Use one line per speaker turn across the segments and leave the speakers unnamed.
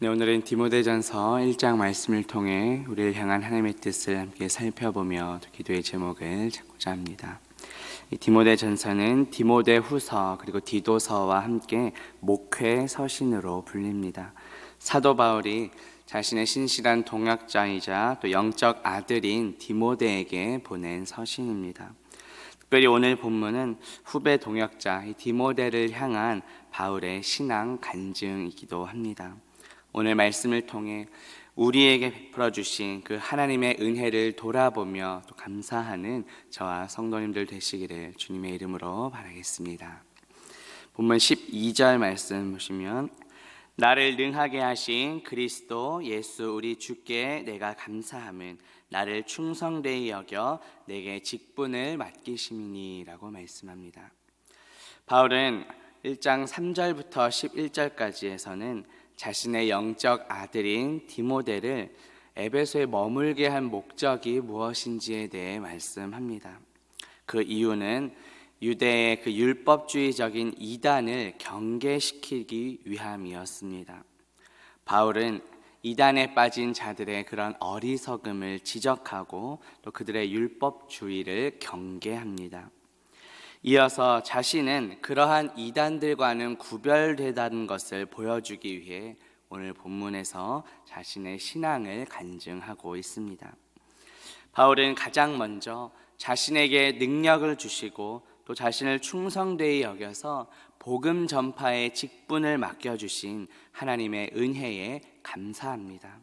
네, 오늘은 디모데전서 1장 말씀을 통해 우리를 향한 하나님의 뜻을 함께 살펴보며 기도의 제목을 잡고자 합니다. 이 디모데전서는 디모데후서 그리고 디도서와 함께 목회 서신으로 불립니다. 사도 바울이 자신의 신실한 동역자이자 또 영적 아들인 디모데에게 보낸 서신입니다. 특별히 오늘 본문은 후배 동역자 디모데를 향한 바울의 신앙 간증이기도 합니다. 오늘 말씀을 통해 우리에게 베풀어 주신 그 하나님의 은혜를 돌아보며 또 감사하는 저와 성도님들 되시기를 주님의 이름으로 바라겠습니다. 본문 12절 말씀 보시면 나를 능하게 하신 그리스도 예수 우리 주께 내가 감사함은 나를 충성되이 여겨 내게 직분을 맡기심이니라고 말씀합니다. 바울은 1장 3절부터 11절까지에서는 자신의 영적 아들인 디모데를 에베소에 머물게 한 목적이 무엇인지에 대해 말씀합니다. 그 이유는 유대의 그 율법주의적인 이단을 경계시키기 위함이었습니다. 바울은 이단에 빠진 자들의 그런 어리석음을 지적하고 또 그들의 율법주의를 경계합니다. 이어서 자신은 그러한 이단들과는 구별되다는 것을 보여주기 위해 오늘 본문에서 자신의 신앙을 간증하고 있습니다. 바울은 가장 먼저 자신에게 능력을 주시고 또 자신을 충성되이 여겨서 복음 전파의 직분을 맡겨주신 하나님의 은혜에 감사합니다.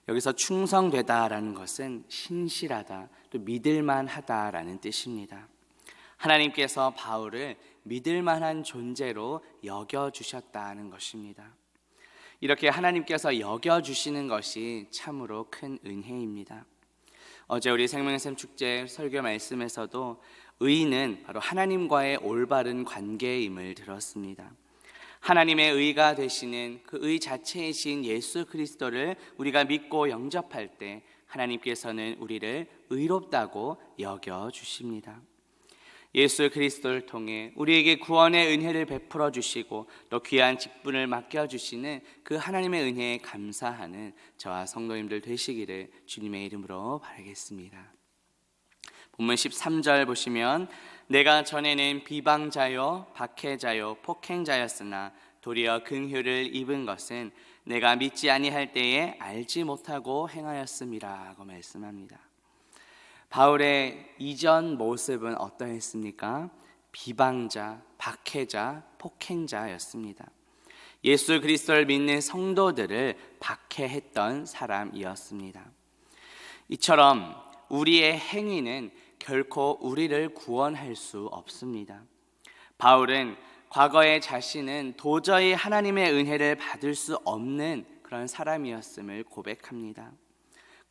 여기서 충성되다라는 것은 신실하다, 또 믿을만하다라는 뜻입니다. 하나님께서 바울을 믿을 만한 존재로 여겨주셨다는 것입니다. 이렇게 하나님께서 여겨주시는 것이 참으로 큰 은혜입니다. 어제 우리 생명의 샘 축제 설교 말씀에서도 의는 바로 하나님과의 올바른 관계임을 들었습니다. 하나님의 의가 되시는 그 의 자체이신 예수 그리스도를 우리가 믿고 영접할 때 하나님께서는 우리를 의롭다고 여겨주십니다. 예수 그리스도를 통해 우리에게 구원의 은혜를 베풀어 주시고 또 귀한 직분을 맡겨 주시는 그 하나님의 은혜에 감사하는 저와 성도님들 되시기를 주님의 이름으로 바라겠습니다. 본문 13절 보시면 내가 전에는 비방자요 박해자요 폭행자였으나 도리어 긍휼을 입은 것은 내가 믿지 아니할 때에 알지 못하고 행하였음이라 하고 말씀합니다. 바울의 이전 모습은 어떠했습니까? 비방자, 박해자, 폭행자였습니다. 예수 그리스도를 믿는 성도들을 박해했던 사람이었습니다. 이처럼 우리의 행위는 결코 우리를 구원할 수 없습니다. 바울은 과거의 자신은 도저히 하나님의 은혜를 받을 수 없는 그런 사람이었음을 고백합니다.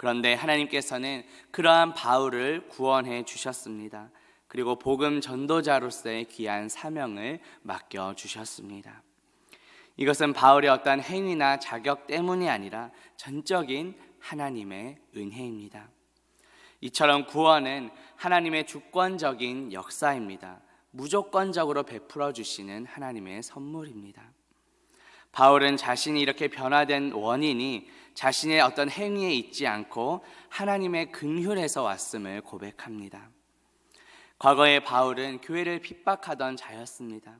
그런데 하나님께서는 그러한 바울을 구원해 주셨습니다. 그리고 복음 전도자로서의 귀한 사명을 맡겨 주셨습니다. 이것은 바울의 어떤 행위나 자격 때문이 아니라 전적인 하나님의 은혜입니다. 이처럼 구원은 하나님의 주권적인 역사입니다. 무조건적으로 베풀어 주시는 하나님의 선물입니다. 바울은 자신이 이렇게 변화된 원인이 자신의 어떤 행위에 있지 않고 하나님의 긍휼에서 왔음을 고백합니다. 과거에 바울은 교회를 핍박하던 자였습니다.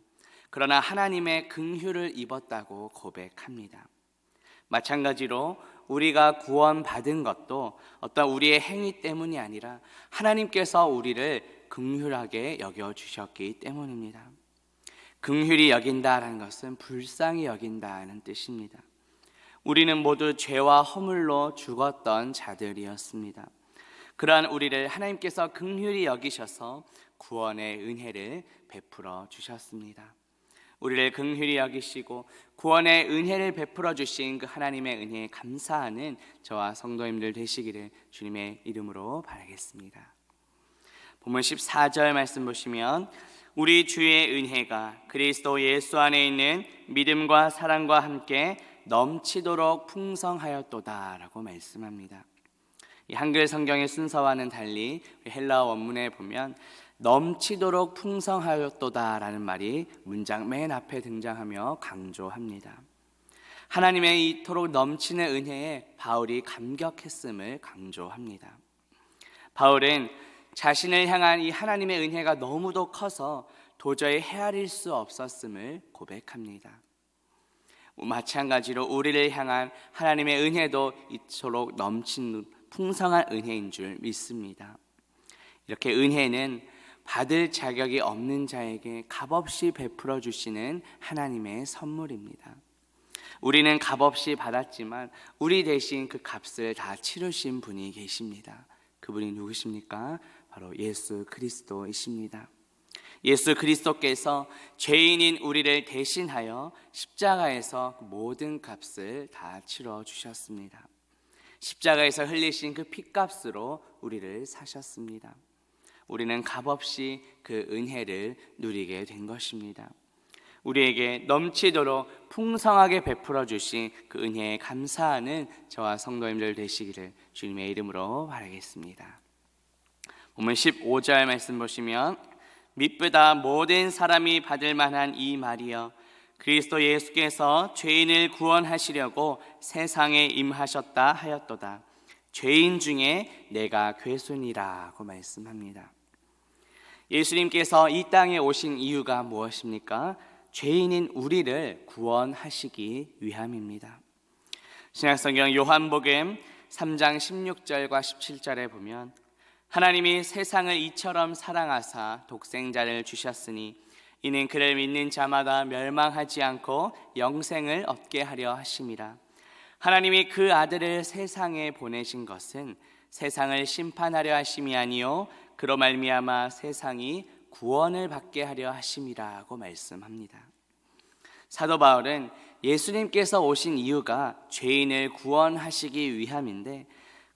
그러나 하나님의 긍휼을 입었다고 고백합니다. 마찬가지로 우리가 구원받은 것도 어떤 우리의 행위 때문이 아니라 하나님께서 우리를 긍휼하게 여겨주셨기 때문입니다. 긍휼히 여긴다라는 것은 불쌍히 여긴다는 뜻입니다. 우리는 모두 죄와 허물로 죽었던 자들이었습니다. 그러한 우리를 하나님께서 긍휼히 여기셔서 구원의 은혜를 베풀어 주셨습니다. 우리를 긍휼히 여기시고 구원의 은혜를 베풀어 주신 그 하나님의 은혜에 감사하는 저와 성도님들 되시기를 주님의 이름으로 바라겠습니다. 본문 14절 말씀 보시면 우리 주의 은혜가 그리스도 예수 안에 있는 믿음과 사랑과 함께 넘치도록 풍성하였도다 라고 말씀합니다. 이 한글 성경의 순서와는 달리 헬라어 원문에 보면 넘치도록 풍성하였도다 라는 말이 문장 맨 앞에 등장하며 강조합니다. 하나님의 이토록 넘치는 은혜에 바울이 감격했음을 강조합니다. 바울은 자신을 향한 이 하나님의 은혜가 너무도 커서 도저히 헤아릴 수 없었음을 고백합니다. 마찬가지로 우리를 향한 하나님의 은혜도 이토록 넘치는 풍성한 은혜인 줄 믿습니다. 이렇게 은혜는 받을 자격이 없는 자에게 값없이 베풀어 주시는 하나님의 선물입니다. 우리는 값없이 받았지만 우리 대신 그 값을 다 치르신 분이 계십니다. 그분이 누구십니까? 바로 예수 그리스도이십니다. 예수 그리스도께서 죄인인 우리를 대신하여 십자가에서 모든 값을 다 치러 주셨습니다. 십자가에서 흘리신 그 피값으로 우리를 사셨습니다. 우리는 값없이 그 은혜를 누리게 된 것입니다. 우리에게 넘치도록 풍성하게 베풀어 주신 그 은혜에 감사하는 저와 성도님들 되시기를 주님의 이름으로 바라겠습니다. 본문 15절 말씀 보시면 미쁘다 모든 사람이 받을 만한 이 말이여 그리스도 예수께서 죄인을 구원하시려고 세상에 임하셨다 하였도다. 죄인 중에 내가 괴순이라고 말씀합니다. 예수님께서 이 땅에 오신 이유가 무엇입니까? 죄인인 우리를 구원하시기 위함입니다. 신약성경 요한복음 3장 16절과 17절에 보면 하나님이 세상을 이처럼 사랑하사 독생자를 주셨으니 이는 그를 믿는 자마다 멸망하지 않고 영생을 얻게 하려 하심이라. 하나님이 그 아들을 세상에 보내신 것은 세상을 심판하려 하심이 아니요 그로 말미암아 세상이 구원을 받게 하려 하심이라고 말씀합니다. 사도 바울은 예수님께서 오신 이유가 죄인을 구원하시기 위함인데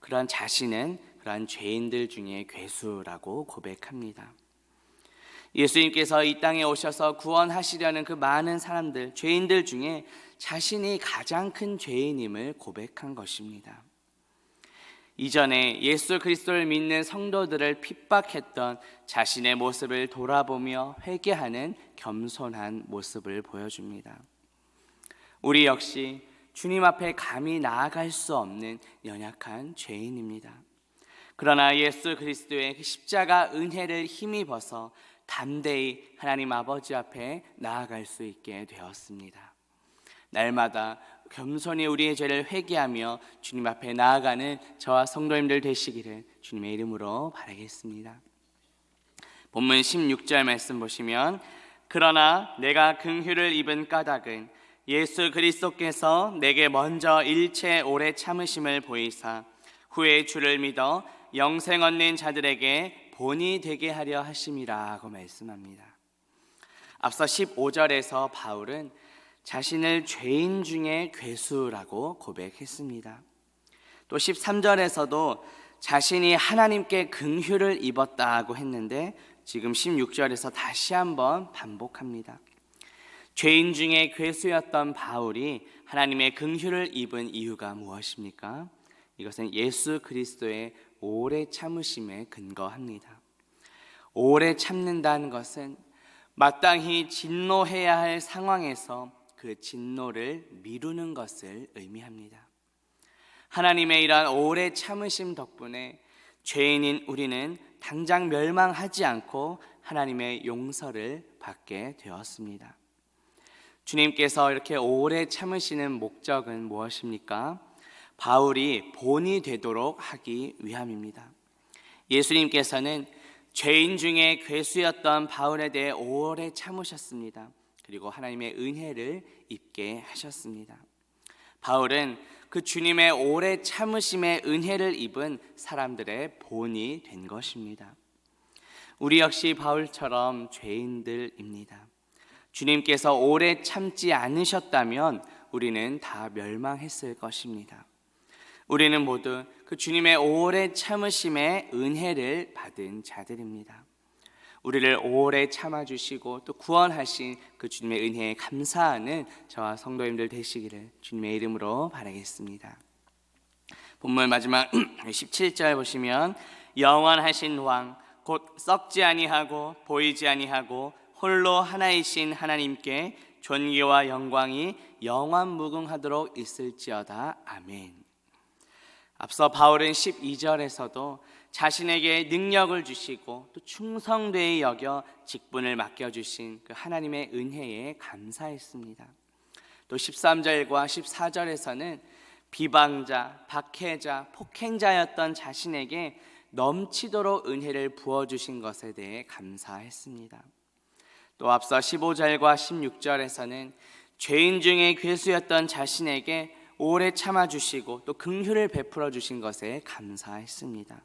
그런 자신은 그러한 죄인들 중에 괴수라고 고백합니다. 예수님께서 이 땅에 오셔서 구원하시려는 그 많은 사람들, 죄인들 중에 자신이 가장 큰 죄인임을 고백한 것입니다. 이전에 예수 그리스도를 믿는 성도들을 핍박했던 자신의 모습을 돌아보며 회개하는 겸손한 모습을 보여줍니다. 우리 역시 주님 앞에 감히 나아갈 수 없는 연약한 죄인입니다. 그러나 예수 그리스도의 십자가 은혜를 힘입어서 담대히 하나님 아버지 앞에 나아갈 수 있게 되었습니다. 날마다 겸손히 우리의 죄를 회개하며 주님 앞에 나아가는 저와 성도님들 되시기를 주님의 이름으로 바라겠습니다. 본문 16절 말씀 보시면 그러나 내가 긍휼을 입은 까닭은 예수 그리스도께서 내게 먼저 일체 오래 참으심을 보이사 후에 주를 믿어 영생 얻는 자들에게 본이 되게 하려 하심이라고 말씀합니다. 앞서 15절에서 바울은 자신을 죄인 중에 괴수라고 고백했습니다. 또 13절에서도 자신이 하나님께 긍휼을 입었다고 했는데 지금 16절에서 다시 한번 반복합니다. 죄인 중에 괴수였던 바울이 하나님의 긍휼을 입은 이유가 무엇입니까? 이것은 예수 그리스도의 오래 참으심에 근거합니다. 오래 참는다는 것은 마땅히 진노해야 할 상황에서 그 진노를 미루는 것을 의미합니다. 하나님의 이러한 오래 참으심 덕분에 죄인인 우리는 당장 멸망하지 않고 하나님의 용서를 받게 되었습니다. 주님께서 이렇게 오래 참으시는 목적은 무엇입니까? 바울이 본이 되도록 하기 위함입니다. 예수님께서는 죄인 중에 괴수였던 바울에 대해 오래 참으셨습니다. 그리고 하나님의 은혜를 입게 하셨습니다. 바울은 그 주님의 오래 참으심의 은혜를 입은 사람들의 본이 된 것입니다. 우리 역시 바울처럼 죄인들입니다. 주님께서 오래 참지 않으셨다면 우리는 다 멸망했을 것입니다. 우리는 모두 그 주님의 오래 참으심의 은혜를 받은 자들입니다. 우리를 오래 참아주시고 또 구원하신 그 주님의 은혜에 감사하는 저와 성도님들 되시기를 주님의 이름으로 바라겠습니다. 본문 마지막 17절 보시면 영원하신 왕 곧 썩지 아니하고 보이지 아니하고 홀로 하나이신 하나님께 존귀와 영광이 영원무궁하도록 있을지어다. 아멘. 앞서 바울은 12절에서도 자신에게 능력을 주시고 또 충성되이 여겨 직분을 맡겨주신 그 하나님의 은혜에 감사했습니다. 또 13절과 14절에서는 비방자, 박해자, 폭행자였던 자신에게 넘치도록 은혜를 부어주신 것에 대해 감사했습니다. 또 앞서 15절과 16절에서는 죄인 중에 괴수였던 자신에게 오래 참아주시고 또 긍휼을 베풀어 주신 것에 감사했습니다.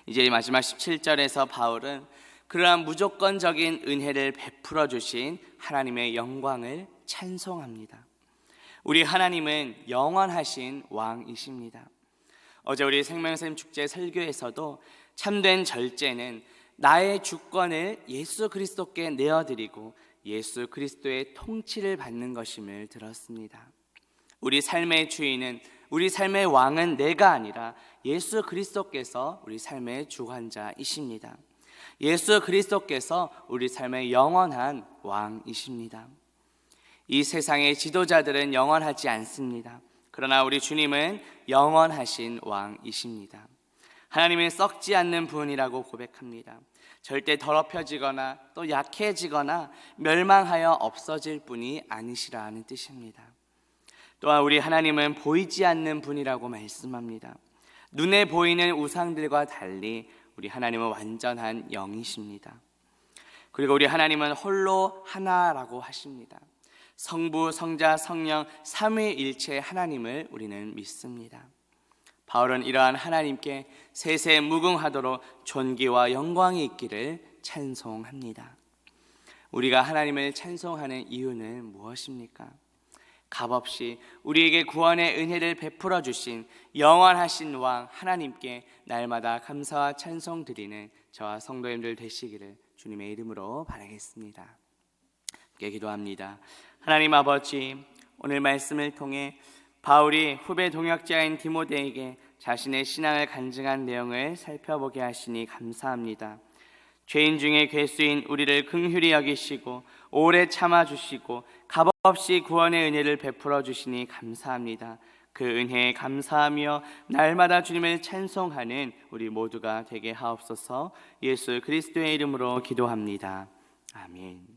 이제 마지막 17절에서 바울은 그러한 무조건적인 은혜를 베풀어 주신 하나님의 영광을 찬송합니다. 우리 하나님은 영원하신 왕이십니다. 어제 우리 생명샘 축제 설교에서도 참된 절제는 나의 주권을 예수 그리스도께 내어드리고 예수 그리스도의 통치를 받는 것임을 들었습니다. 우리 삶의 주인은, 우리 삶의 왕은 내가 아니라 예수 그리스도께서 우리 삶의 주관자이십니다. 예수 그리스도께서 우리 삶의 영원한 왕이십니다. 이 세상의 지도자들은 영원하지 않습니다. 그러나 우리 주님은 영원하신 왕이십니다. 하나님은 썩지 않는 분이라고 고백합니다. 절대 더럽혀지거나 또 약해지거나 멸망하여 없어질 분이 아니시라는 뜻입니다. 또한 우리 하나님은 보이지 않는 분이라고 말씀합니다. 눈에 보이는 우상들과 달리 우리 하나님은 완전한 영이십니다. 그리고 우리 하나님은 홀로 하나라고 하십니다. 성부, 성자, 성령 삼위일체 하나님을 우리는 믿습니다. 바울은 이러한 하나님께 세세무궁하도록 존귀와 영광이 있기를 찬송합니다. 우리가 하나님을 찬송하는 이유는 무엇입니까? 값없이 우리에게 구원의 은혜를 베풀어 주신 영원하신 왕 하나님께 날마다 감사와 찬송 드리는 저와 성도님들 되시기를 주님의 이름으로 바라겠습니다. 함께 기도합니다. 하나님 아버지, 오늘 말씀을 통해 바울이 후배 동역자인 디모데에게 자신의 신앙을 간증한 내용을 살펴보게 하시니 감사합니다. 죄인 중에 괴수인 우리를 긍휼히 여기시고 오래 참아주시고 값없이 구원의 은혜를 베풀어 주시니 감사합니다. 그 은혜에 감사하며 날마다 주님을 찬송하는 우리 모두가 되게 하옵소서. 예수 그리스도의 이름으로 기도합니다. 아멘.